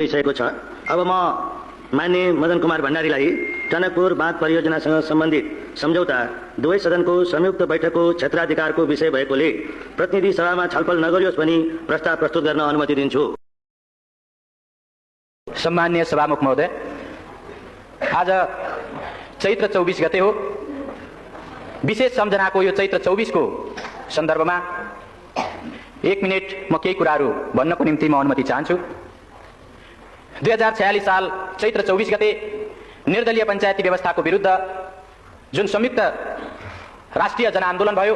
गरिसकेको छ। अब म माननीय मदन कुमार भण्डारीलाई टनकपुर बाँध परियोजनासँग सम्बन्धित सम्झौता दुवै सदनको संयुक्त बैठकको क्षेत्राधिकारको विषय भएकोले प्रतिनिधि सभामा छलफल नगरियोस् भनी प्रस्ताव प्रस्तुत गर्न अनुमति दिन्छु। सम्माननीय सभामुख महोदय, आज चैत्र 24 गते हो। विशेष सम्झनाको यो चैत्र 24 को सन्दर्भमा 1 मिनेट म केही कुराहरू भन्नको निम्ति म अनुमति चाहन्छु। 2046 साल चैत्र 24 गते निर्दलीय पञ्चायती व्यवस्थाको विरुद्ध जुन संयुक्त राष्ट्रिय जनआन्दोलन भयो,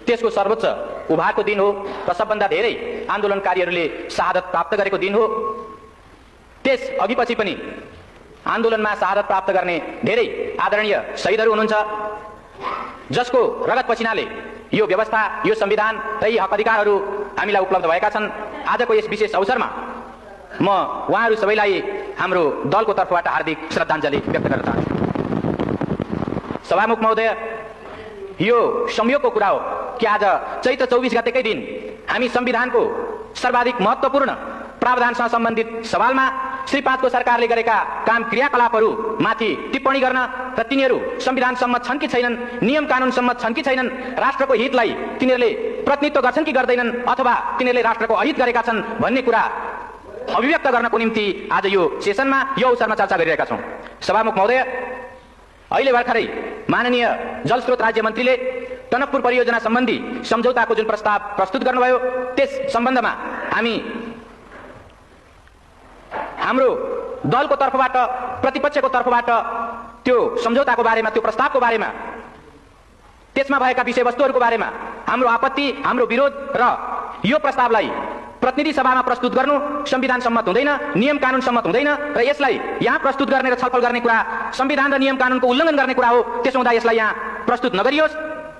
त्यसको सर्वोच्च उभारको दिन हो र सबभन्दा धेरै आन्दोलनकारीहरूले शहादत प्राप्त गरेको दिन हो। त्यस अघिपछि पनि आन्दोलनमा शहादत प्राप्त गर्ने धेरै आदरणीय शहीदहरू हुनुहुन्छ, जसको रगत पसिनाले यो व्यवस्था, यो संविधान र यी हक अधिकारहरू हामीलाई उपलब्ध भएका छन्। आजको यस विशेष अवसरमा म उहाँहरू सबैलाई हाम्रो दलको तर्फबाट हार्दिक श्रद्धाञ्जली व्यक्त गर्न चाहन्छु। सभामुख महोदय, यो संयोगको कुरा हो कि आज चैत्र 24 गतेकै दिन हामी संविधानको सर्वाधिक महत्त्वपूर्ण प्रावधानसँग सम्बन्धित सवालमा श्री 5 को सरकारले गरेका काम क्रियाकलापहरू माथि टिप्पणी गर्न र तिनीहरू संविधान सम्मत छन् कि छैनन्, नियम कानुन सम्मत छन् कि छैनन्, राष्ट्रको हितलाई तिनीहरूले प्रतिनिधित्व गर्छन् कि गर्दैनन्, अथवा तिनीहरूले राष्ट्रको अहित गरेका छन् भन्ने कुरा अभिव्यक्त गर्नको निम्ति आज यो सेसनमा, यो अवसरमा चर्चा गरिरहेका छौँ। सभामुख महोदय, अहिले भर्खरै माननीय जलस्रोत राज्य मन्त्रीले टनकपुर परियोजना सम्बन्धी सम्झौताको जुन प्रस्ताव प्रस्तुत गर्नुभयो, त्यस सम्बन्धमा हाम्रो दलको तर्फबाट, प्रतिपक्षको तर्फबाट त्यो सम्झौताको बारेमा, त्यो प्रस्तावको बारेमा, त्यसमा भएका विषयवस्तुहरूको बारेमा हाम्रो आपत्ति, हाम्रो विरोध र यो प्रस्तावलाई प्रतिनिधि सभामा प्रस्तुत गर्नु संविधान सम्मत हुँदैन, नियम कानुन सम्मत हुँदैन र यसलाई यहाँ प्रस्तुत गर्ने र छलफल गर्ने कुरा संविधान र नियम कानुनको उल्लङ्घन गर्ने कुरा हो। त्यसो हुँदा यसलाई यहाँ प्रस्तुत नगरियोस्,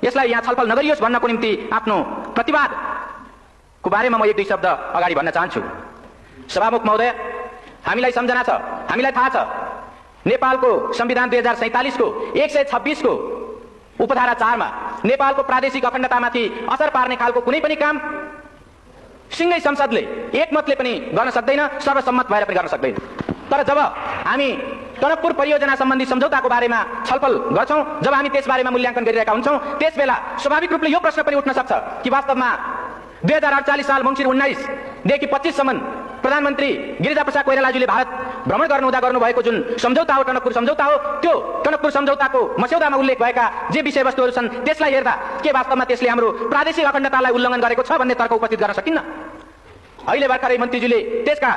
यसलाई यहाँ छलफल नगरियोस् भन्नको निम्ति आफ्नो प्रतिवादको बारेमा म 1-2 शब्द अगाडि भन्न चाहन्छु। सभामुख महोदय, हामीलाई सम्झना छ, हामीलाई थाहा छ, नेपालको संविधान 2047 को 126 को उपधारा 4 मा नेपालको प्रादेशिक अखण्डतामाथि असर पार्ने खालको कुनै पनि काम सिंगै संसदले एकमतले पनि गर्न सक्दैन, सर्वसम्मत भएर पनि गर्न सक्दैन। तर जब हामी टनकपुर परियोजना सम्बन्धी सम्झौताको बारेमा छलफल गर्छौं, जब हामी त्यस बारेमा मूल्याङ्कन गरिरहेका हुन्छौं, त्यसबेला स्वाभाविक रूपले यो प्रश्न पनि उठ्न सक्छ कि वास्तवमा 2048 साल मङ्सिर 19 देखि 25 सम्म प्रधानमन्त्री गिरिजाप्रसाद कोइरालाज्यूले भारत भ्रमण गर्नुहुँदा गर्नुभएको जुन सम्झौता हो, टनकपुर सम्झौता हो, त्यो टनकपुर सम्झौताको मस्यौदामा उल्लेख भएका जे विषयवस्तुहरू छन् त्यसलाई हेर्दा के वास्तवमा त्यसले हाम्रो प्रादेशिक अखण्डतालाई उल्लङ्घन गरेको छ भन्ने तर्क उपस्थित गर्न सकिन्न। अहिले भर्खरै मन्त्रीज्यूले त्यसका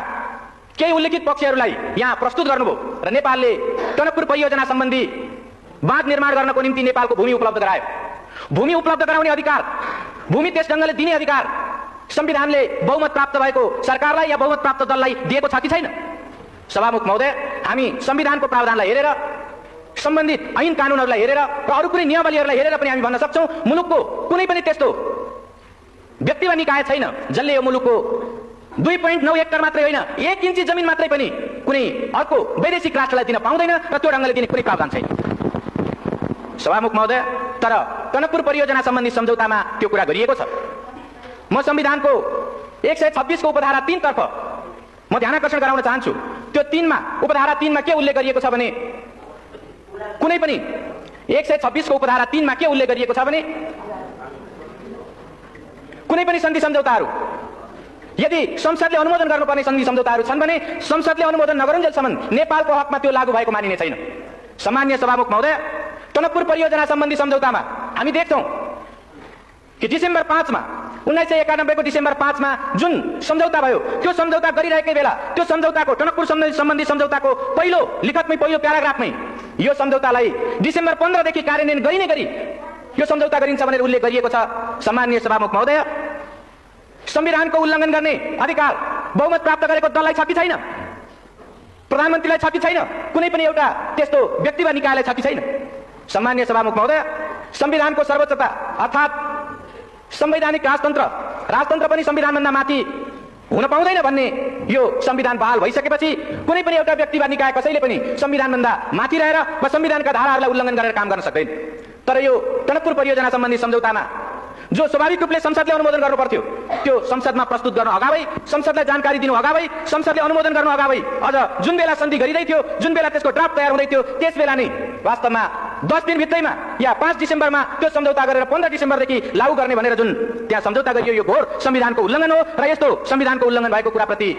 केही उल्लेखित पक्षहरूलाई यहाँ प्रस्तुत गर्नुभयो र नेपालले टनकपुर परियोजना सम्बन्धी बाँध निर्माण गर्नको निम्ति नेपालको भूमि उपलब्ध गरायो। भूमि उपलब्ध गराउने अधिकार, भूमि त्यस ढङ्गले दिने अधिकार संविधानले बहुमत प्राप्त भएको सरकारलाई या बहुमत प्राप्त दललाई दिएको छ कि छैन? सभामुख महोदय, हामी संविधानको प्रावधानलाई हेरेर, सम्बन्धित ऐन कानुनहरूलाई हेरेर र अरू कुनै नियमावलीहरूलाई हेरेर पनि हामी भन्न सक्छौं मुलुकको कुनै पनि त्यस्तो व्यक्ति वा निकाय छैन जसले यो मुलुकको 2.9 हेक्टर मात्रै होइन, 1 इन्ची जमिन मात्रै पनि कुनै अर्को वैदेशिक राष्ट्रलाई दिन पाउँदैन र त्यो ढङ्गले दिने कुनै प्रावधान छैन। सभामुख महोदय, तर टनकपुर परियोजना सम्बन्धी सम्झौतामा त्यो कुरा गरिएको छ। म संविधानको 126 को उपधारा 3 तर्फ म ध्यानाकर्षण गराउन चाहन्छु। त्यो 3 मा, उपधारा 3 मा के उल्लेख गरिएको छ भने, कुनै पनि 126 को उपधारा 3 मा के उल्लेख गरिएको छ भने, कुनै पनि सन्धि सम्झौताहरू यदि संसदले अनुमोदन गर्नुपर्ने सन्धि सम्झौताहरू छन् भने संसदले अनुमोदन नगरुन्जेलसम्म नेपालको हकमा त्यो लागू भएको मानिने छैन। सम्माननीय सभामुख महोदय, टनकपुर परियोजना सम्बन्धी सम्झौतामा हामी देख्छौं कि डिसेम्बर 5 मा 1991 को डिसेम्बर 5 मा जुन सम्झौता भयो, त्यो सम्झौता गरिरहेकै बेला त्यो सम्झौताको, टनकपुर सम्बन्धी सम्झौताको पहिलो लिखतमै, पहिलो प्याराग्राफमै यो सम्झौतालाई डिसेम्बर 15 देखि कार्यान्वयन गरिने गरी यो सम्झौता गरिन्छ भनेर उल्लेख गरिएको छ। सम्माननीय सभामुख महोदय, संविधानको उल्लङ्घन गर्ने अधिकार बहुमत प्राप्त गरेको दललाई छ कि छैन? प्रधानमन्त्रीलाई छ कि छैन? कुनै पनि एउटा त्यस्तो व्यक्ति वा निकायलाई छ कि छैन? सम्माननीय सभामुख महोदय, संविधानको सर्वोच्चता अर्थात् संवैधानिक राजतन्त्र पनि संविधानभन्दा माथि हुन पाउँदैन भन्ने यो संविधान बहाल भइसकेपछि कुनै पनि एउटा व्यक्ति वा निकाय कसैले पनि संविधानभन्दा माथि रहेर वा संविधानका धाराहरूलाई उल्लङ्घन गरेर काम गर्न सक्दैन। तर यो टनकपुर परियोजना सम्बन्धी सम्झौतामा जो स्वाभाविक रूपले संसदले अनुमोदन गर्नु पर्थ्यो त्यो संसदमा प्रस्तुत गर्न अगावै, संसदलाई जानकारी दिनु अगावै, संसदले अनुमोदन गर्नु अगावै, अझ जुन बेला सन्धि गरिँदै थियो, जुन बेला त्यसको ड्राफ्ट तयार हुँदै थियो, त्यस बेला नै वास्तवमा 10 दिनभित्रैमा या 5 डिसेम्बरमा त्यो सम्झौता गरेर 15 डिसेम्बरदेखि लागू गर्ने भनेर जुन त्यहाँ सम्झौता गरियो, यो घोर संविधानको उल्लङ्घन हो। र यस्तो संविधानको उल्लङ्घन भएको कुराप्रति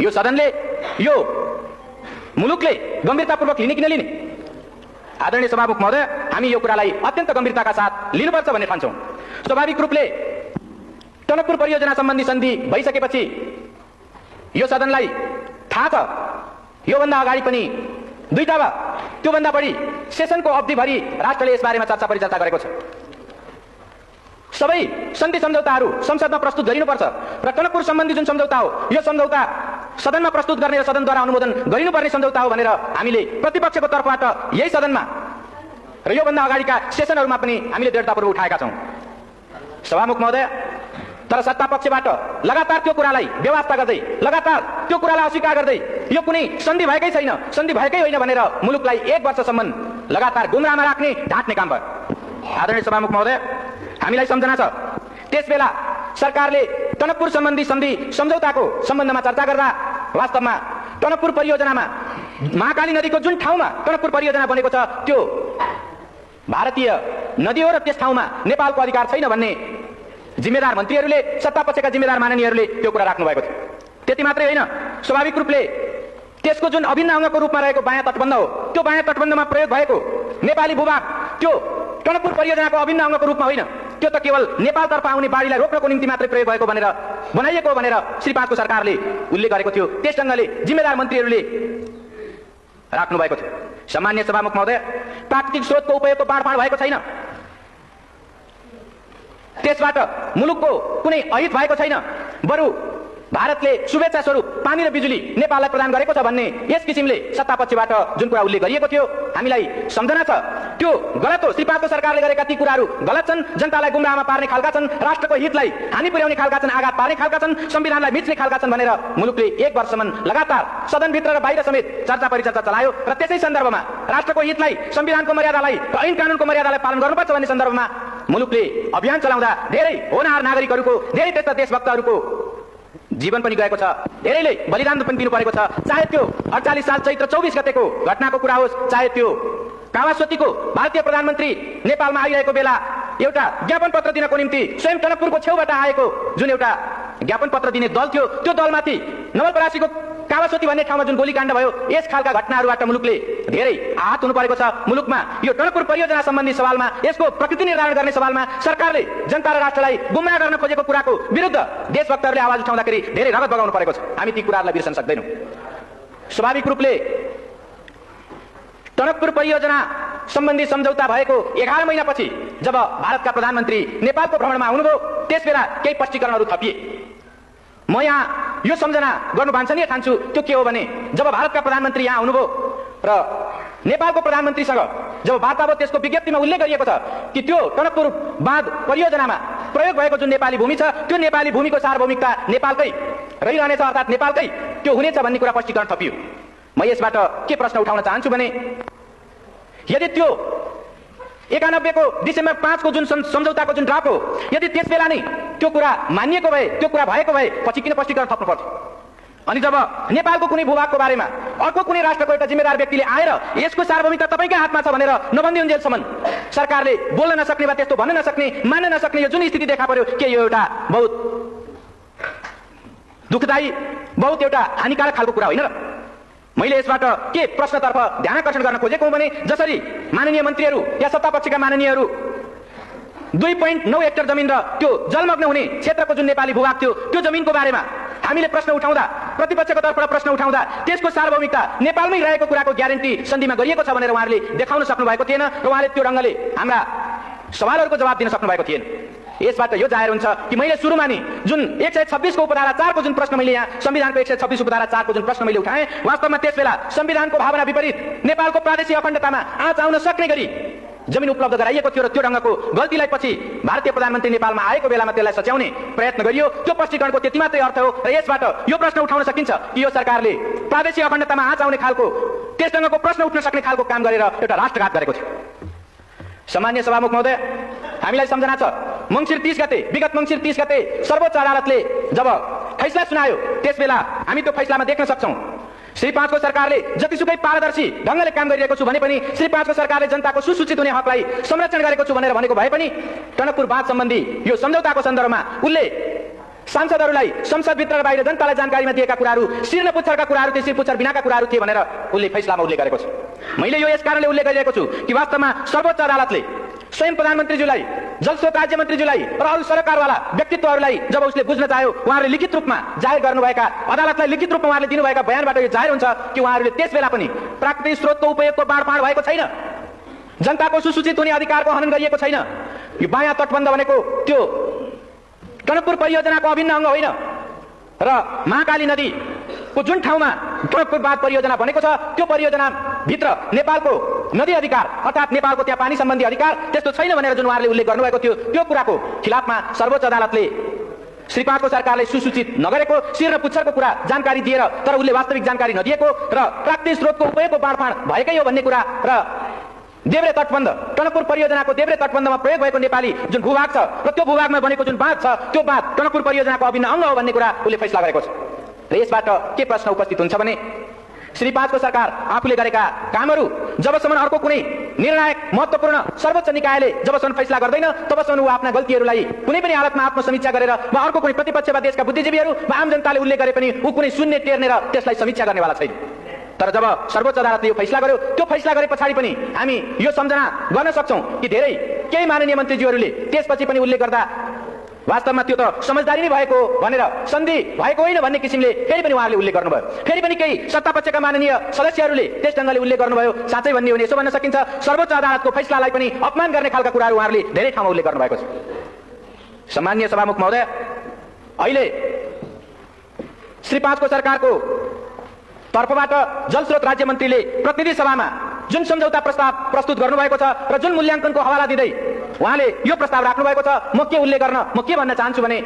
यो सदनले, यो मुलुकले गम्भीरतापूर्वक लिने कि नलिने? आदरणीय सभामुख महोदय, हामी यो कुरालाई अत्यन्त गम्भीरताका साथ लिनुपर्छ भन्ने ठान्छौँ। स्वाभाविक रूपले टनकपुर परियोजना सम्बन्धी सन्धि भइसकेपछि यो सदनलाई थाहा छ, योभन्दा अगाडि पनि 2टा वा त्योभन्दा बढी सेसनको अवधिभरि राष्ट्रले यसबारेमा चर्चा परिचर्चा गरेको छ। सबै सन्धि सम्झौताहरू संसदमा प्रस्तुत गरिनुपर्छ र टनकपुर सम्बन्धी जुन सम्झौता हो, यो सम्झौता सदनमा प्रस्तुत गर्ने र सदनद्वारा अनुमोदन गरिनुपर्ने सम्झौता हो भनेर हामीले प्रतिपक्षको तर्फबाट यही सदनमा र योभन्दा अगाडिका सेसनहरूमा पनि हामीले दृढतापूर्वक उठाएका छौँ। सभामुख महोदय, तर सत्ता पक्षबाट लगातार त्यो कुरालाई व्यवस्था गर्दै, लगातार त्यो कुरालाई अस्वीकार गर्दै यो कुनै सन्धि भएकै छैन, सन्धि भएकै होइन भनेर मुलुकलाई 1 वर्षसम्म लगातार गुमराहमा राख्ने, ढाँट्ने काम भयो। आदरणीय सभामुख महोदय, हामीलाई सम्झना छ त्यसबेला सरकारले टनकपुर सम्बन्धी सन्धि सम्झौताको सम्बन्धमा चर्चा गर्दा वास्तवमा टनकपुर परियोजनामा महाकाली नदीको जुन ठाउँमा टनकपुर परियोजना बनेको छ त्यो भारतीय नदी हो र त्यस ठाउँमा नेपालको अधिकार छैन भन्ने जिम्मेदार मन्त्रीहरूले, सत्तापक्षका जिम्मेदार माननीयहरूले त्यो कुरा राख्नु भएको थियो। त्यति मात्रै होइन, स्वाभाविक रूपले त्यसको जुन अभिन्न अङ्गको रूपमा रहेको बायाँ तटबन्ध हो, त्यो बायाँ तटबन्धमा प्रयोग भएको नेपाली भूभाग त्यो टनकपुर परियोजनाको अभिन्न अङ्गको रूपमा होइन, त्यो त केवल नेपालतर्फ आउने बाढीलाई रोक्नको निम्ति मात्रै प्रयोग भएको भनेर बनाइएको भनेर श्री 5 को सरकारले उल्लेख गरेको थियो। त्यस ढङ्गले जिम्मेदार मन्त्रीहरूले राख्नु भएको थियो। सम्माननीय सभामुख महोदय, प्राकृतिक स्रोतको उपयोगको बाँडफाँड भएको छैन, त्यसबाट मुलुकको कुनै अहित भएको छैन, बरु भारतले शुभेच्छा स्वरूप पानी र बिजुली नेपाललाई प्रदान गरेको छ भन्ने यस किसिमले सत्तापक्षबाट जुन कुरा उल्लेख गरिएको थियो, हामीलाई सम्झना छ त्यो गलत हो। श्री 5 को सरकारले गरेका ती कुराहरू गलत छन्, जनतालाई गुमराहमा पार्ने खालका छन्, राष्ट्रको हितलाई हानि पुर्याउने खालका छन्, आघात पार्ने खालका छन्, संविधानलाई मिच्ने खालका छन् भनेर मुलुकले 1 वर्षसम्म लगातार सदनभित्र र बाहिर समेत चर्चा परिचर्चा चलायो र त्यसै सन्दर्भमा राष्ट्रको हितलाई, संविधानको मर्यादालाई र ऐन कानुनको मर्यादालाई पालन गर्नुपर्छ भन्ने सन्दर्भमा मुलुकले अभियान चलाउँदा धेरै होनहार नागरिकहरूको, धेरै त्यस्ता देशभक्तहरूको जीवन पनि गएको छ, धेरैले बलिदान पनि दिनु परेको छ। चाहे त्यो 48 साल चैत्र 24 गतेको घटनाको कुरा होस्, चाहे त्यो कावासोतीको भारतीय प्रधानमन्त्री नेपालमा आइरहेको बेला एउटा ज्ञापन पत्र दिनको निम्ति स्वयं टनकपुरको छेउबाट आएको जुन एउटा ज्ञापन पत्र दिने दल थियो, त्यो दलमाथि नवलपरासीको कावासोती भन्ने ठाउँमा जुन गोलीकाण्ड भयो, यस खालका घटनाहरूबाट मुलुकले धेरै आहत हुनु परेको छ। मुलुकमा यो टनकपुर परियोजना सम्बन्धी सवालमा, यसको प्रकृति निर्धारण गर्ने सवालमा सरकारले जनता र राष्ट्रलाई गुमराह गर्न खोजेको कुराको विरुद्ध देशभक्तहरूले आवाज उठाउँदाखेरि धेरै रगत बगाउनु परेको छ। हामी ती कुराहरूलाई बिर्सन सक्दैनौँ। स्वाभाविक रूपले टनकपुर परियोजना सम्बन्धी सम्झौता भएको 11 महिनापछि जब भारतका प्रधानमन्त्री नेपालको भ्रमणमा आउनुभयो, त्यसबेला केही स्पष्टीकरणहरू थपिए। म यहाँ यो सम्झना गर्नु वाञ्छनीय ठान्छु। त्यो के हो भने, जब भारतका प्रधानमन्त्री यहाँ आउनुभयो र नेपालको प्रधानमन्त्रीसँग जब वार्ता भयो, त्यसको विज्ञप्तिमा उल्लेख गरिएको छ कि त्यो टनकपुर बाँध परियोजनामा प्रयोग भएको जुन नेपाली भूमि छ, त्यो नेपाली भूमिको सार्वभौमिकता नेपालकै रहिरहनेछ, अर्थात् नेपालकै त्यो हुनेछ भन्ने कुरा स्पष्टीकरण थपियो। म यसबाट के प्रश्न उठाउन चाहन्छु भने, यदि त्यो 91 को डिसेम्बर 5 को जुन सम्झौताको जुन ड्राफ्ट हो, यदि त्यस बेला नै त्यो कुरा मानिएको भए, त्यो कुरा भएको भए पछि किन स्पष्टीकरण थप्नु पर्थ्यो? अनि जब नेपालको कुनै भूभागको बारेमा अर्को कुनै राष्ट्रको एउटा जिम्मेदार व्यक्तिले आएर यसको सार्वभौमिकता तपाईँकै हातमा छ भनेर नभन्दिउन्जेलसम्म सरकारले बोल्न नसक्ने वा त्यस्तो भन्न नसक्ने, मान्न नसक्ने यो जुन स्थिति देखा पर्यो, के यो एउटा बहुत दुःखदायी, बहुत एउटा हानिकारक खालको कुरा होइन र? मैले यसबाट के प्रश्नतर्फ ध्यान आकर्षण गर्न खोजेको भने, जसरी माननीय मन्त्रीहरू या सत्तापक्षका माननीयहरू 2.9 हेक्टर जमिन र त्यो जलमग्न हुने क्षेत्रको जुन नेपाली भूभाग थियो, त्यो जमिनको बारेमा हामीले प्रश्न उठाउँदा, प्रतिपक्षको तर्फबाट प्रश्न उठाउँदा त्यसको सार्वभौमिकता नेपालमै रहेको कुराको ग्यारेन्टी सन्धिमा गरिएको छ भनेर उहाँहरूले देखाउन सक्नु भएको थिएन र उहाँले त्यो ढङ्गले हाम्रा सवालहरूको जवाब दिन सक्नु भएको थिएन। यसबाट यो जाहेर हुन्छ कि मैले सुरुमा नि जुन 126 को उपधारा 4 को जुन प्रश्न मैले यहाँ संविधानको 126 उपधारा 4 को जुन प्रश्न मैले उठाएँ, वास्तवमा त्यसबेला संविधानको भावना विपरीत नेपालको प्रादेशिक अखण्डतामा आँच आउन सक्ने गरी जमिन उपलब्ध गराइएको थियो र त्यो ढङ्गको गल्तीलाई पछि भारतीय प्रधानमन्त्री नेपालमा आएको बेलामा त्यसलाई सच्याउने प्रयत्न गरियो। त्यो स्पष्टीकरणको त्यति मात्रै अर्थ हो र यसबाट यो प्रश्न उठाउन सकिन्छ कि यो सरकारले प्रादेशिक अखण्डतामा आँच आउने खालको, त्यस ढङ्गको प्रश्न उठ्न सक्ने खालको काम गरेर एउटा राष्ट्रघात गरेको थियो। सम्माननीय सभामुख महोदय, हामीलाई सम्झना छ मङ्सिर 30 गते विगत मङ्सिर 30 गते सर्वोच्च अदालतले जब फैसला सुनायो त्यसबेला हामी त्यो फैसलामा देख्न सक्छौं श्री 5 को सरकारले जतिसुकै पारदर्शी ढंगले काम गरिरहेको छु भने पनि श्री 5 को सरकारले जनताको सुसूचित हुने हकलाई संरक्षण गरेको छु भनेर भनेको भए पनि टनकपुर बाँध सम्बन्धी यो सम्झौताको सन्दर्भमा उनले सांसदहरूलाई संसदभित्र र बाहिर जनतालाई जानकारीमा दिएका कुराहरू शिर न पुच्छरका कुराहरू थिए, शिर पुच्छर बिनाका कुराहरू थिए भनेर उनले फैसलामा उल्लेख गरेको छ। मैले यो यस कारणले उल्लेख गरिरहेको छु कि वास्तवमा सर्वोच्च अदालतले स्वयं प्रधानमन्त्रीज्यूलाई जलस्रोत राज्य मन्त्रीज्यूलाई र अरू सरकारवाला व्यक्तित्वहरूलाई जब उसले बुझ्न चाह्यो उहाँहरूले लिखित रूपमा जाहेर गर्नुभएका अदालतलाई लिखित रूपमा उहाँहरूले दिनुभएका बयानबाट यो जाहेर हुन्छ कि उहाँहरूले त्यसबेला पनि प्राकृतिक स्रोतको उपयोगको बाँडफाँड भएको छैन, जनताको सुसूचित हुने अधिकारको हनन गरिएको छैन। यो बायाँ तटबन्ध भनेको त्यो टनकपुर परियोजनाको अभिन्न अंग होइन र महाकाली नदीको जुन ठाउँमा टनकपुर बाँध परियोजना बनेको छ त्यो परियोजना भित्र नेपालको नदी अधिकार अर्थात् नेपालको त्यहाँ पानी सम्बन्धी अधिकार त्यस्तो छैन भनेर जुन उहाँहरूले उल्लेख गर्नुभएको थियो त्यो कुराको खिलाफमा सर्वोच्च अदालतले श्री 5 को सरकारले सुसूचित नगरेको शिर र पुच्छरको कुरा जानकारी दिएर तर उसले वास्तविक जानकारी नदिएको र प्राकृतिक स्रोतको उपयोगको बाँडफाँड भएकै हो भन्ने कुरा र देब्रे तटबन्ध टनकपुर परियोजनाको देब्रे तटबन्धमा प्रयोग भएको नेपाली जुन भूभाग छ र त्यो भूभागमा बनेको जुन बाँध छ त्यो बाँध टनकपुर परियोजनाको अभिन्न अंग हो भन्ने कुरा उसले फैसला गरेको छ। र यसबाट के प्रश्न उपस्थित हुन्छ भने श्री 5 को सरकार आफूले गरेका कामहरू जबसम्म अर्को कुनै निर्णायक महत्त्वपूर्ण सर्वोच्च निकायले जबसम्म फैसला गर्दैन तबसम्म ऊ आफ्ना गल्तीहरूलाई कुनै पनि हालतमा आत्मसमीक्षा गरेर वा अर्को कुनै प्रतिपक्ष वा देशका बुद्धिजीवीहरू वा आम जनताले उल्लेख गरे पनि ऊ कुनै शून्य टेर्नेर त्यसलाई समीक्षा गर्नेवाला छैन। तर जब सर्वोच्च अदालतले यो फैसला गर्यो त्यो फैसला गरे पछाडि पनि हामी यो सम्झना गर्न सक्छौं कि धेरै केही माननीय मन्त्रीज्यूहरूले त्यसपछि पनि उल्लेख गर्दा वास्तवमा त्यो त समझदारी नै भएको भनेर सन्धि भएको होइन भन्ने किसिमले फेरि पनि उहाँहरूले उल्लेख गर्नुभयो। फेरि पनि केही सत्तापक्षका माननीय सदस्यहरूले त्यस ढंगले उल्लेख गर्नुभयो। साँच्चै भन्ने हो भने यसो भन्न सकिन्छ सर्वोच्च अदालतको फैसलालाई पनि अपमान गर्ने खालका कुराहरू उहाँहरूले धेरै ठाउँमा उल्लेख गर्नुभएको छ। सम्माननीय सभामुख महोदय, अहिले श्री 5 को सरकारको तर्फबाट जलस्रोत राज्य मन्त्रीले प्रतिनिधि सभामा जुन सम्झौता प्रस्ताव प्रस्तुत गर्नुभएको छ र जुन मूल्याङ्कनको हवाला दिँदै उहाँले यो प्रस्ताव राख्नु भएको छ म के भन्न चाहन्छु भने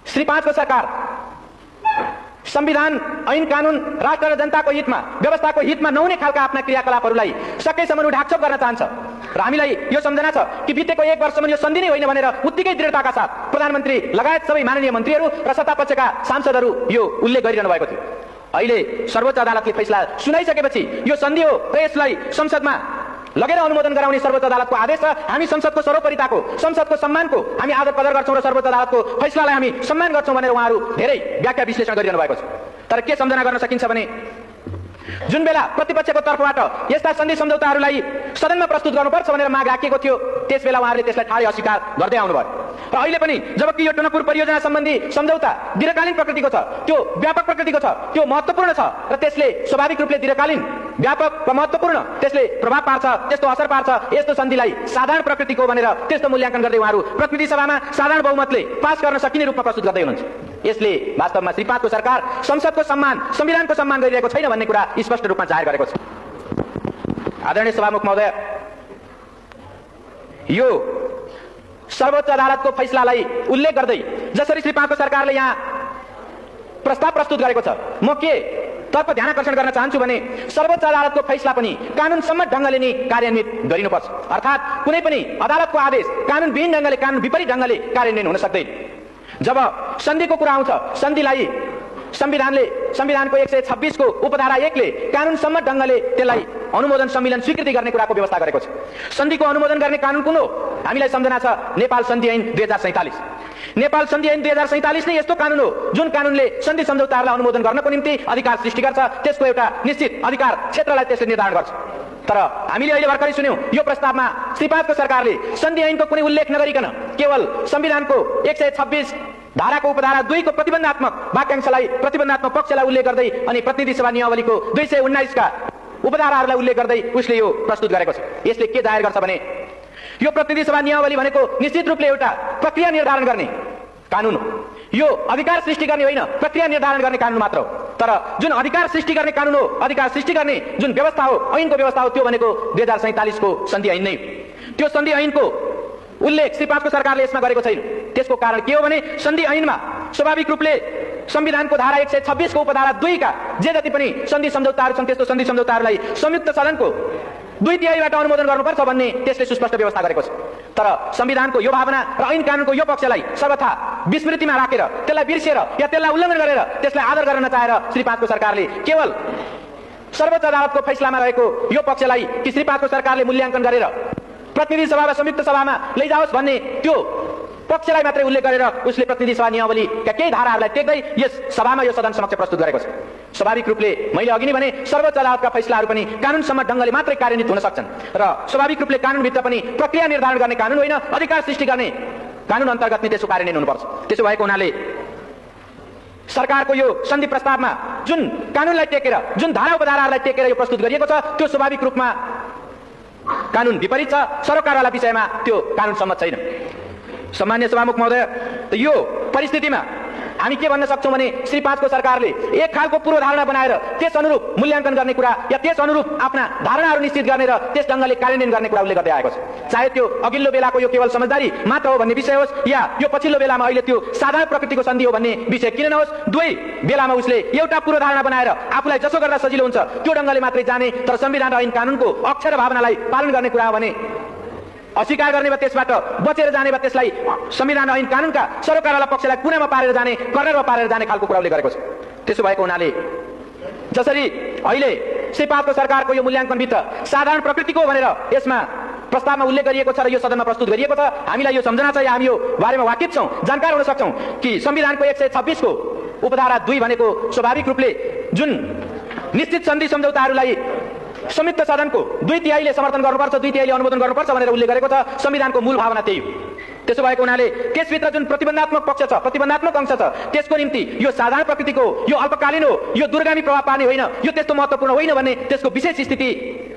श्री 5 को सरकार संविधान ऐन कानून राष्ट्र र जनताको हितमा व्यवस्थाको हितमा नहुने खालका आफ्ना क्रियाकलापहरूलाई सकेसम्म ढाकछोप गर्न चाहन्छ र हामीलाई यो सम्झना छ कि बितेको 1 वर्षसम्म यो सन्धि नै होइन भनेर उत्तिकै दृढताका साथ प्रधानमन्त्री लगायत सबै माननीय मन्त्रीहरू र सत्तापक्षका सांसदहरू यो उल्लेख गरिरहनु भएको थियो। अहिले सर्वोच्च अदालतले फैसला सुनाइसकेपछि यो सन्धि हो र यसलाई संसदमा लगेर अनुमोदन गराउने सर्वोच्च अदालतको आदेश छ। हामी संसदको सर्वोपरिताको संसदको सम्मानको हामी आदर कदर गर्छौं र सर्वोच्च अदालतको फैसलालाई हामी सम्मान गर्छौं भनेर उहाँहरू धेरै व्याख्या विश्लेषण गरिरहनु भएको छ। तर के सम्झना गर्न सकिन्छ भने जुन बेला प्रतिपक्षको तर्फबाट यस्ता सन्धि सम्झौताहरूलाई सदनमा प्रस्तुत गर्नुपर्छ भनेर माग राखिएको थियो त्यसबेला उहाँहरूले त्यसलाई ठाडै अस्वीकार गर्दै आउनुभयो। र अहिले पनि जबकि यो टनकपुर परियोजना सम्बन्धी सम्झौता दीर्घकालीन प्रकृतिको छ, त्यो व्यापक प्रकृतिको छ, त्यो महत्त्वपूर्ण छ र त्यसले स्वाभाविक रूपले दीर्घकालीन व्यापक र महत्त्वपूर्ण त्यसले प्रभाव पार्छ, त्यस्तो असर पार्छ। यस्तो सन्धिलाई साधारण प्रकृतिको भनेर त्यस्तो मूल्याङ्कन गर्दै उहाँहरू प्रतिनिधि सभामा साधारण बहुमतले पास गर्न सकिने रूपमा प्रस्तुत गर्दै हुनुहुन्छ। यसले वास्तवमा श्री 5 को सरकार संसदको सम्मान संविधानको सम्मान गरिरहेको छैन भन्ने कुरा स्पष्ट रूपमा जाहेर गरेको छ। आदरणीय सभामुख महोदय, यो सर्वोच्च अदालतको फैसलालाई उल्लेख गर्दै जसरी श्री 5 को सरकारले यहाँ प्रस्ताव प्रस्तुत गरेको छ म के तर्फ ध्यान आकर्षण गर्न चाहन्छु भने सर्वोच्च अदालतको फैसला पनि कानूनसम्मत ढंगले नै कार्यान्वित गरिनुपर्छ। अर्थात् कुनै पनि अदालतको आदेश कानूनविहीन ढंगले कानून विपरीत ढंगले कार्यान्वयन हुन सक्दैन। जब सन्धिको कुरा आउँछ सन्धिलाई संविधानको 126 को उपधारा 1 ले कानून सम्मत ढंगले त्यसलाई अनुमोदन सम्मेलन स्वीकृति गर्ने कुराको व्यवस्था गरेको छ। सन्धिको अनुमोदन गर्ने कानून कुन हो? हामीलाई सम्झना छ नेपाल सन्धि ऐन 2047। नेपाल सन्धि ऐन 2047 नै यस्तो कानून हो जुन कानूनले सन्धि सम्झौताहरूलाई अनुमोदन गर्नको निम्ति अधिकार सृष्टि गर्छ, त्यसको एउटा निश्चित अधिकार क्षेत्रलाई त्यसले निर्धारण गर्छ। तर हामीले अहिले भर्खरै सुन्यौं यो प्रस्तावमा श्री 5 को सरकारले सन्धि ऐनको कुनै उल्लेख नगरिकन केवल संविधानको 126 धाराको उपधारा 2 को प्रतिबन्धात्मक वाक्यांशलाई प्रतिबन्धात्मक पक्षलाई उल्लेख गर्दै अनि प्रतिनिधि सभा नियमावलीको 219 का उपधाराहरूलाई उल्लेख गर्दै उसले यो प्रस्तुत गरेको छ। यसले के जाहेर गर्छ भने यो प्रतिनिधि सभा नियमावली भनेको निश्चित रूपले एउटा प्रक्रिया निर्धारण गर्ने कानून हो। यो अधिकार सृष्टि गर्ने होइन, प्रक्रिया निर्धारण गर्ने कानून मात्र हो। तर जुन अधिकार सृष्टि गर्ने कानून हो, अधिकार सृष्टि गर्ने जुन व्यवस्था हो, ऐनको व्यवस्था हो, त्यो भनेको 2047 को सन्धि ऐन नै हो। त्यो सन्धि ऐनको उल्लेख श्री 5 को सरकारले यसमा गरेको छैन। त्यसको कारण के हो भने सन्धि ऐनमा स्वाभाविक रूपले संविधानको धारा 126 को उपधारा 2 का जे जति पनि सन्धि सम्झौताहरू छन् त्यस्तो सन्धि सम्झौताहरूलाई संयुक्त सदनको 2/3बाट अनुमोदन गर्नुपर्छ भन्ने त्यसले सुस्पष्ट व्यवस्था गरेको छ। तर संविधानको यो भावना र ऐन कानुनको यो पक्षलाई सर्वथा विस्मृतिमा राखेर, त्यसलाई बिर्सेर या त्यसलाई उल्लङ्घन गरेर त्यसलाई आदर गर्न नचाहेर श्री 5 को सरकारले केवल सर्वोच्च अदालतको फैसलामा रहेको यो पक्षलाई कि श्री 5 को सरकारले मूल्याङ्कन गरेर प्रतिनिधि सभा वा संयुक्त सभामा लैजाओस् भन्ने त्यो पक्षलाई मात्रै उल्लेख गरेर उसले प्रतिनिधि सभा नियमावलीका केही धाराहरूलाई टेक्दै यस सभामा यो सदन समक्ष प्रस्तुत गरेको छ। स्वाभाविक रूपले मैले अघि नै भने सर्वोच्च अदालतका फैसलाहरू पनि कानुनसम्म ढङ्गले मात्रै कार्यान्वित हुन सक्छन् र स्वाभाविक रूपले कानुनभित्र पनि प्रक्रिया निर्धारण गर्ने कानुन होइन, अधिकार सृष्टि गर्ने कानुन अन्तर्गत नै त्यसको कार्यान्वयन हुनुपर्छ। त्यसो भएको हुनाले सरकारको यो सन्धि प्रस्तावमा जुन कानुनलाई टेकेर, जुन धारा उपधाराहरूलाई टेकेर यो प्रस्तुत गरिएको छ त्यो स्वाभाविक रूपमा कानुन विपरीत छ, सरोकारवाला विषयमा त्यो कानुन सम्मत छैन। सम्मान्य सभामुख महोदय, यो परिस्थितिमा हामी के भन्न सक्छौँ भने श्री 5 को सरकारले एक खालको पूर्वधारणा बनाएर त्यस अनुरूप मूल्याङ्कन गर्ने कुरा या त्यस अनुरूप आफ्ना धारणाहरू निश्चित गर्ने र त्यस ढङ्गले कार्यान्वयन गर्ने कुरा उसले गर्दै आएको छ। चाहे त्यो अघिल्लो बेलाको यो केवल समझदारी मात्र हो भन्ने विषय होस् या यो पछिल्लो बेलामा अहिले त्यो साधारण प्रकृतिको सन्धि हो भन्ने विषय किन नहोस्, दुवै बेलामा उसले एउटा पूर्वधारणा बनाएर आफूलाई जसो गर्दा सजिलो हुन्छ त्यो ढङ्गले मात्रै जाने, तर संविधान र ऐन कानुनको अक्षर भावनालाई पालन गर्ने कुरा हो भने अस्वीकार गर्ने वा त्यसबाट बचेर जाने वा त्यसलाई संविधान ऐन कानुनका सरोकारवाला पक्षलाई कुनामा पारेर जाने, कर्नरमा पारेर जाने खालको कुरा उसले गरेको छ। त्यसो भएको हुनाले जसरी अहिले श्री 5 को सरकारको यो मूल्याङ्कनभित्र साधारण प्रकृतिको भनेर यसमा प्रस्तावमा उल्लेख गरिएको छ र यो सदनमा प्रस्तुत गरिएको छ, हामीलाई यो सम्झना छ या हामी यो बारेमा वाकिफ छौँ, जानकार हुन सक्छौँ कि संविधानको 126 को उपधारा 2 भनेको स्वाभाविक रूपले जुन निश्चित सन्धि सम्झौताहरूलाई संयुक्त सदनको 2/3 समर्थन गर्नुपर्छ, 2/3 अनुमोदन गर्नुपर्छ भनेर उल्लेख गरेको छ। संविधानको मूल भावना त्यही हो। त्यसो भएको हुनाले त्यसभित्र जुन प्रतिबन्धात्मक पक्ष छ, प्रतिबन्धात्मक अंश छ, त्यसको निम्ति यो साधारण प्रकृतिको, यो अल्पकालीन हो, यो दूरगामी प्रभाव पार्ने होइन, यो त्यस्तो महत्त्वपूर्ण होइन भन्ने त्यसको विशेष स्थिति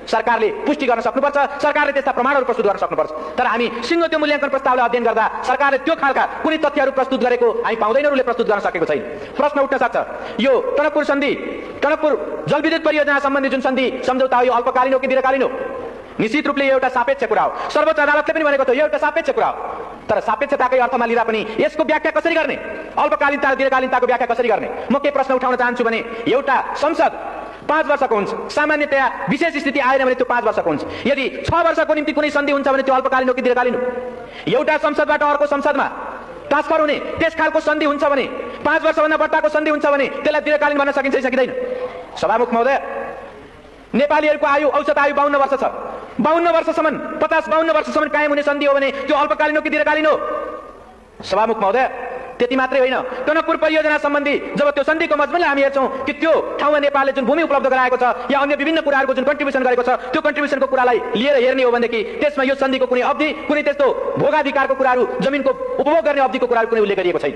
सरकारले पुष्टि गर्न सक्नुपर्छ, सरकारले त्यस्ता प्रमाणहरू प्रस्तुत गर्न सक्नुपर्छ। तर हामी सिङ्गो त्यो मूल्याङ्कन प्रस्तावलाई अध्ययन गर्दा सरकारले त्यो खालका कुनै तथ्यहरू प्रस्तुत गरेको हामी पाउँदैनौँ, उसले प्रस्तुत गर्न सकेको छैन। प्रश्न उठ्न सक्छ, यो टनकपुर सन्धि, टनकपुर जलविद्युत परियोजना सम्बन्धी जुन सन्धि सम्झौता हो यो अल्पकालीन हो कि दीर्घकालीन हो? निश्चित रूपले यो एउटा सापेक्ष कुरा हो। सर्वोच्च अदालतले पनि भनेको थियो यो एउटा सापेक्ष कुरा हो। तर सापेक्षताकै अर्थमा लिँदा पनि यसको व्याख्या कसरी गर्ने, अल्पकालीनता र दीर्घकालीनताको व्याख्या कसरी गर्ने? म के प्रश्न उठाउन चाहन्छु भने एउटा संसद 5 वर्षको हुन्छ, सामान्यतया विशेष स्थिति आएन भने त्यो 5 वर्षको हुन्छ। यदि 6 वर्षको निम्ति कुनै सन्धि हुन्छ भने त्यो अल्पकालीन हो कि दीर्घकालीन हो? एउटा संसदबाट अर्को संसदमा ट्रान्सफर हुने त्यस खालको सन्धि हुन्छ भने, 5 वर्षभन्दा बढ्ताको सन्धि हुन्छ भने त्यसलाई दीर्घकालीन भन्न सकिन्छ कि सकिँदैन? सभामुख महोदय, नेपालीहरूको आयु औसत आयु 52 वर्ष छ। 52 वर्षसम्म 50-52 वर्षसम्म कायम हुने सन्धि हो भने त्यो अल्पकालीन हो कि दीर्घकालीन हो? सभामुख महोदय, त्यति मात्रै होइन, टनकपुर परियोजना सम्बन्धी जब त्यो सन्धिको मजमुनलाई हामी हेर्छौँ कि त्यो ठाउँमा नेपालले जुन भूमि उपलब्ध गराएको छ या अन्य विभिन्न कुराहरूको जुन कन्ट्रिब्युसन गरेको छ त्यो कन्ट्रिब्युसनको कुरालाई लिएर हेर्ने हो भनेदेखि त्यसमा यो सन्धिको कुनै अवधि, कुनै त्यस्तो भोगाधिकारको कुराहरू, जमिनको उपभोग गर्ने अवधिको कुराहरू कुनै उल्लेख गरिएको छैन।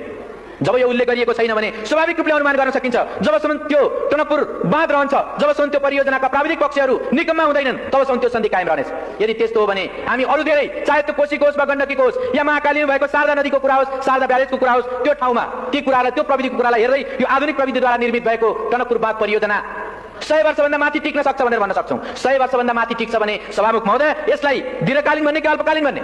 जब यो उल्लेख गरिएको छैन भने स्वाभाविक रूपले अनुमान गर्न सकिन्छ जबसम्म त्यो टनकपुर बाँध रहन्छ, जबसम्म त्यो परियोजनाका प्राविधिक पक्षहरू निकममा हुँदैनन् तबसम्म त्यो सन्धि कायम रहनेछ। यदि त्यस्तो हो भने हामी अरू धेरै, चाहे त्यो कोशीको होस् वा गण्डकीको होस् या महाकालीमा भएको शारदा नदीको कुरा होस्, शारदा ब्यारेजको कुरा होस्, त्यो ठाउँमा ती कुरालाई, त्यो प्रविधिको कुरालाई हेर्दै यो आधुनिक प्रविधिद्वारा निर्मित भएको टनकपुर बाँध परियोजना 100 वर्षभन्दा माथि टिक्न सक्छ भनेर भन्न सक्छौँ। 100 वर्षभन्दा माथि टिक्छ भने सभामुख महोदय यसलाई दीर्घकालीन भन्ने कि अल्पकालीन भन्ने?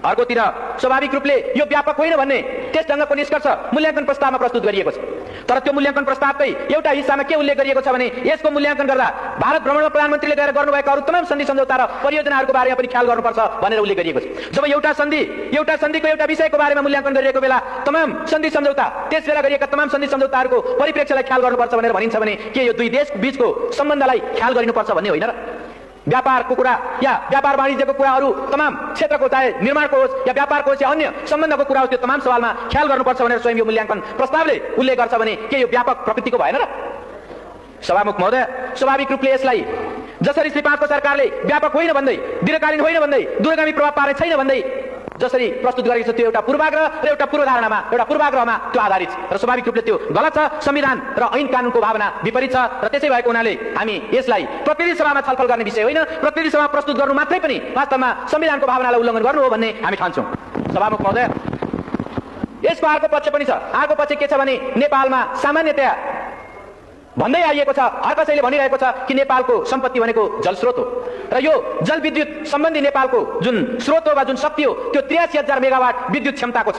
अर्कोतिर स्वाभाविक रूपले यो व्यापक होइन भन्ने त्यस ढङ्गको निष्कर्ष मूल्याङ्कन प्रस्तावमा प्रस्तुत गरिएको छ। तर त्यो मूल्याङ्कन प्रस्तावकै एउटा हिस्सामा के उल्लेख गरिएको छ भने यसको मूल्याङ्कन गर्दा भारत भ्रमणमा प्रधानमन्त्रीले गएर गर्नुभएका अरू तमाम सन्धि सम्झौता र परियोजनाहरूको बारेमा पनि ख्याल गर्नुपर्छ भनेर उल्लेख गरिएको छ। जब एउटा सन्धिको एउटा विषयको बारेमा मूल्याङ्कन गरिएको बेला तमाम सन्धि सम्झौता, त्यस बेला गरिएका तमाम सन्धि सम्झौताहरूको परिप्रेक्ष्यलाई ख्याल गर्नुपर्छ भनेर भनिन्छ भने के यो दुई देश बीचको सम्बन्धलाई ख्याल गरिनुपर्छ भन्ने होइन र? व्यापारको कुरा या व्यापार वाणिज्यको कुराहरू तमाम क्षेत्रको, चाहे निर्माणको होस् या व्यापारको होस् या अन्य सम्बन्धको कुरा होस्, त्यो तमाम सवालमा ख्याल गर्नुपर्छ भनेर स्वयं यो मूल्याङ्कन प्रस्तावले उल्लेख गर्छ भने के यो व्यापक प्रकृतिको भएन र? सभामुख महोदय, स्वाभाविक रूपले यसलाई जसरी श्री 5 को सरकारले व्यापक होइन भन्दै, दीर्घकालीन होइन भन्दै, दूरगामी प्रभाव पार्ने छैन भन्दै जसरी प्रस्तुत गरेको छ त्यो एउटा पूर्वाग्रह र एउटा पूर्वधारणामा, एउटा पूर्वाग्रहमा त्यो आधारित छ र स्वाभाविक रूपले त्यो गलत छ। संविधान र ऐन कानुनको भावना विपरीत छ र त्यसै भएको हुनाले हामी यसलाई प्रतिनिधि सभामा छलफल गर्ने विषय होइन, प्रतिनिधि सभा प्रस्तुत गर्नु मात्रै पनि वास्तवमा संविधानको भावनालाई उल्लङ्घन गर्नु हो भन्ने हामी ठान्छौँ। सभामुख महोदय, यसको अर्को पक्ष पनि छ। अर्को पक्ष के छ भने नेपालमा सामान्यतया भन्दै आइएको छ, हर कसैले भनिरहेको छ कि नेपालको सम्पत्ति भनेको जलस्रोत हो र यो जलविद्युत सम्बन्धी नेपालको जुन स्रोत हो वा जुन शक्ति हो त्यो 83,000 मेगावाट विद्युत क्षमताको छ।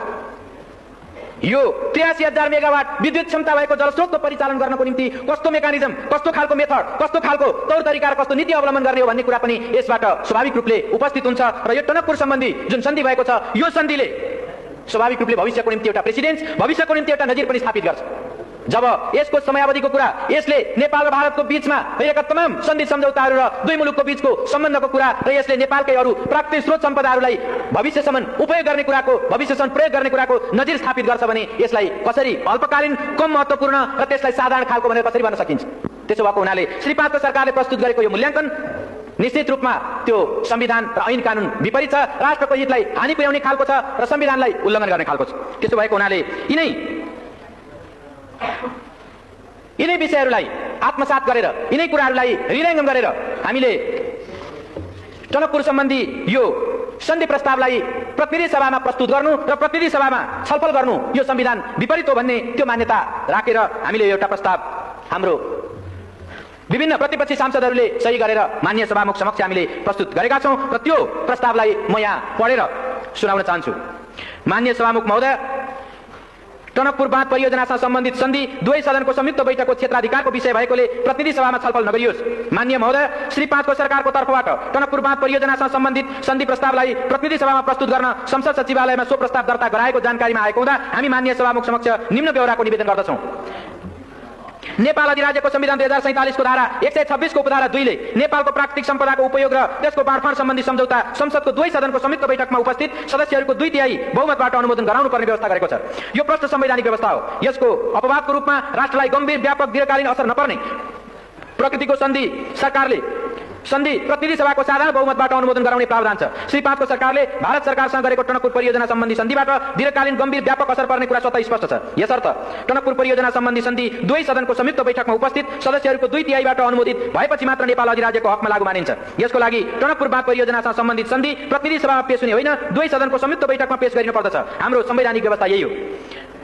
यो 83,000 मेगावाट विद्युत क्षमता भएको जलस्रोतको परिचालन गर्नको निम्ति कस्तो मेकानिजम, कस्तो खालको मेथड, कस्तो खालको तौर तरिका र कस्तो नीति अवलम्बन गर्ने हो भन्ने कुरा पनि यसबाट स्वाभाविक रूपले उपस्थित हुन्छ। र यो टनकपुर सम्बन्धी जुन सन्धि भएको छ, यो सन्धिले स्वाभाविक रूपले भविष्यको निम्ति एउटा प्रेसिडेन्स, भविष्यको निम्ति एउटा नजिर पनि स्थापित गर्छ। जब यसको समयावधिको कुरा, यसले नेपाल र भारतको बीचमा भएका तमाम सन्धि सम्झौताहरू र दुई मुलुकको बीचको सम्बन्धको कुरा र यसले नेपालकै अरू प्राकृतिक स्रोत सम्पदाहरूलाई भविष्यसम्म उपयोग गर्ने कुराको, भविष्यसम्म प्रयोग गर्ने कुराको नजिर स्थापित गर्छ भने यसलाई कसरी अल्पकालीन कम महत्त्वपूर्ण र त्यसलाई साधारण खालको भनेर कसरी भन्न सकिन्छ? त्यसो भएको हुनाले श्री 5 को सरकारले प्रस्तुत गरेको यो मूल्याङ्कन निश्चित रूपमा त्यो संविधान र ऐन कानून विपरीत छ, राष्ट्रको हितलाई हानि पुर्याउने खालको छ र संविधानलाई उल्लङ्घन गर्ने खालको छ। त्यसो भएको हुनाले यिनै विषयहरूलाई आत्मसात गरेर, यिनै कुराहरूलाई हृदयङ्गम गरेर हामीले टनकपुर सम्बन्धी यो सन्धि प्रस्तावलाई प्रतिनिधि सभामा प्रस्तुत गर्नु र प्रतिनिधि सभामा छलफल गर्नु यो संविधान विपरीत हो भन्ने त्यो मान्यता राखेर हामीले एउटा प्रस्ताव हाम्रो विभिन्न प्रतिपक्षी सांसदहरूले सही गरेर माननीय सभामुख समक्ष हामीले प्रस्तुत गरेका छौं र त्यो प्रस्तावलाई म यहाँ पढेर सुनाउन चाहन्छु। माननीय सभामुख महोदय, टनकपुर बाँध परियोजनासँग सम्बन्धित सन्धि दुवै सदनको संयुक्त बैठकको क्षेत्राधिकारको विषय भएकोले प्रतिनिधि सभामा छलफल नगरियोस्। माननीय महोदय, श्री 5 को सरकारको तर्फबाट टनकपुर बाँध परियोजनासँग सम्बन्धित सन्धि प्रस्तावलाई प्रतिनिधि सभामा प्रस्तुत गर्न संसद सचिवालयमा सो प्रस्ताव दर्ता गराएको जानकारीमा आएको हुँदा हामी माननीय सभामुख समक्ष निम्न ब्यौराको निवेदन गर्दछौं। नेपाल अधिराज्यको संविधान 2047 को धारा 126 को उपधारा 2 ले नेपालको प्राकृतिक सम्पदाको उपयोग र त्यसको बाँडफाँड सम्बन्धी सम्झौता संसदको दुवै सदनको संयुक्त बैठकमा उपस्थित सदस्यहरूको 2/3 बहुमतबाट अनुमोदन गराउनु पर्ने व्यवस्था गरेको छ। यो प्रष्ट संवैधानिक व्यवस्था हो। यसको अपवादको रूपमा राष्ट्रलाई गम्भीर, व्यापक, दीर्घकालीन असर नपर्ने प्रकृतिको सन्धि प्रतिनिधि सभाको साधारण बहुमतबाट अनुमोदन गराउने प्रावधान छ। श्री 5 को सरकारले भारत सरकारसँग गरेको टनकपुर परियोजना सम्बन्धी सन्धिबाट दीर्घकालीन गम्भीर, व्यापक असर पर्ने कुरा स्वतः स्पष्ट छ। यसर्थ टनकपुर परियोजना सम्बन्धी सन्धि दुवै सदनको संयुक्त बैठकमा उपस्थित सदस्यहरूको 2/3 अनुमोदित भएपछि मात्र नेपाल अधिराज्यको हकमा लागू मानिन्छ। यसको लागि टनकपुर बाँध परियोजनासँग सम्बन्धित सन्धि प्रतिनिधि सभामा पेश हुने होइन, दुवै सदनको संयुक्त बैठकमा पेश गरिनु पर्दछ। हाम्रो संवैधानिक व्यवस्था यही हो।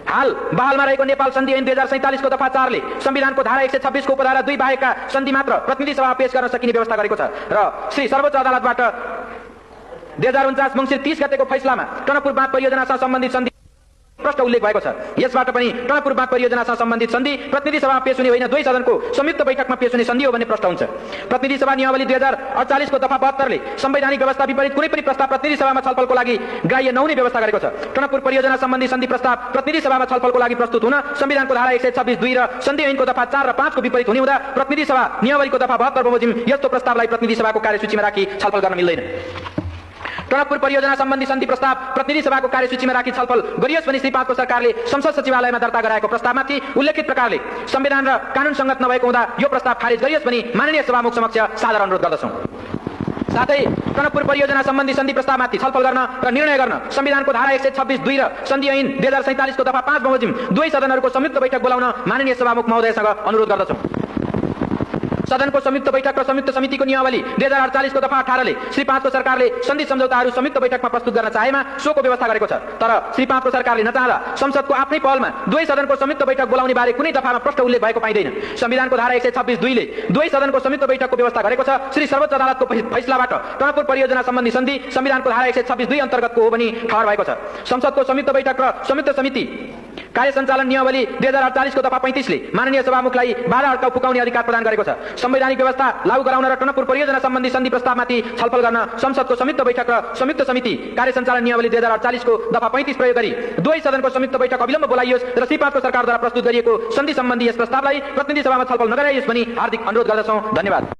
हाल बहालमा रहेको नेपाल सन्धि ऐन 2047 को दफा 4 ले संविधानको धारा 126 को उपधारा 2 बाहेकका सन्धि मात्र प्रतिनिधि सभामा पेश गर्न सकिने व्यवस्था गरेको छ र श्री सर्वोच्च अदालतबाट 2049 मङ्सिर 30 गतेको फैसलामा टनकपुर बाँध परियोजनासँग सम्बन्धित सन्धि प्रष्ट उल्लेख भएको छ। यसबाट पनि टनकपुर बाँध परियोजनासँग सम्बन्धित सन्धि प्रतिनिधि सभामा पेश हुने होइन, दुवै सदनको संयुक्त बैठकमा पेश हुने सन्धि हो भन्ने प्रष्ट हुन्छ। प्रतिनिधि सभा नियमावली 2048 को दफा 72 ले संवैधानिक व्यवस्था विपरीत कुनै पनि प्रस्ताव प्रतिनिधि सभामा छलफलको लागि ग्राह्य नहुने व्यवस्था गरेको छ। टनकपुर परियोजना सम्बन्धी सन्धि प्रस्ताव प्रतिनिधि सभामा छलफलको लागि प्रस्तुत हुन संविधानको धारा 126(2) र सन्धि ऐनको दफा 4 र 5 को विपरीत हुने हुँदा प्रतिनिधि सभा नियमावलीको दफा 72 बमोजिम यस्तो प्रस्तावलाई प्रतिनिधि सभाको कार्यसूचीमा राखी छलफल गर्न मिल्दैन। टनकपुर परियोजना सम्बन्धी सन्धि प्रस्ताव प्रतिनिधि सभाको कार्यसूचीमा राखी छलफल गरियोस् भनी श्री 5 को सरकारले संसद सचिवालयमा दर्ता गराएको प्रस्तावमाथि उल्लेखित प्रकारले संविधान र कानून संगत नभएको हुँदा यो प्रस्ताव खारेज गरियोस् भनी माननीय सभामुख समक्ष सादर अनुरोध गर्दछौं। साथै टनकपुर परियोजना सम्बन्धी सन्धि प्रस्तावमाथि छलफल गर्न र निर्णय गर्न संविधानको धारा 126(2) र सन्धि ऐन 2047 को दफा 5 बमोजिम दुवै सदनहरूको संयुक्त बैठक बोलाउन माननीय सभामुख महोदयसँग अनुरोध गर्दछौं। सदनको संयुक्त बैठक र संयुक्त समितिको नियमावली 2048 को दफा 18 ले श्री 5 को सरकारले सन्धि सम्झौताहरू संयुक्त बैठकमा प्रस्तुत गर्न चाहेमा सोको व्यवस्था गरेको छ। तर श्री 5 को सरकारले नचाहँदा संसदको आफ्नै पहलमा दुवै सदनको संयुक्त बैठक बोलाउने बारे कुनै दफामा प्रष्ट उल्लेख भएको पाइदैन। संविधानको धारा 126(2) ले दुवै सदनको संयुक्त बैठकको व्यवस्था गरेको छ। श्री सर्वोच्च अदालतको फैसलाबाट टनकपुर परियोजना सम्बन्धी सन्धि संविधानको धारा 126(2) अन्तर्गतको हो भनी ठहर भएको छ। संसदको संयुक्त बैठक र संयुक्त समिति कार्य सञ्चालन नियमावली 2048 को दफा 35 ले माननीय सभामुखलाई बाधा अड्काउ पुकाउने अधिकार प्रदान गरेको छ। संवैधानिक व्यवस्था लागू गराउन र टनकपुर परियोजना सम्बन्धी सन्धि प्रस्तावमाथि छलफल गर्न संसदको संयुक्त बैठक र संयुक्त समिति कार्य सञ्चालन नियमावली 2048 को दफा 35 प्रयोग गरी दुवै सदनको संयुक्त बैठक अविलम्ब बोलाइयोस् र श्री 5 को सरकारद्वारा प्रस्तुत गरिएको सन्धि सम्बन्धी यस प्रस्तावलाई प्रतिनिधि सभामा छलफल नगराइयोस् भनी हार्दिक अनुरोध गर्दछौं। धन्यवाद।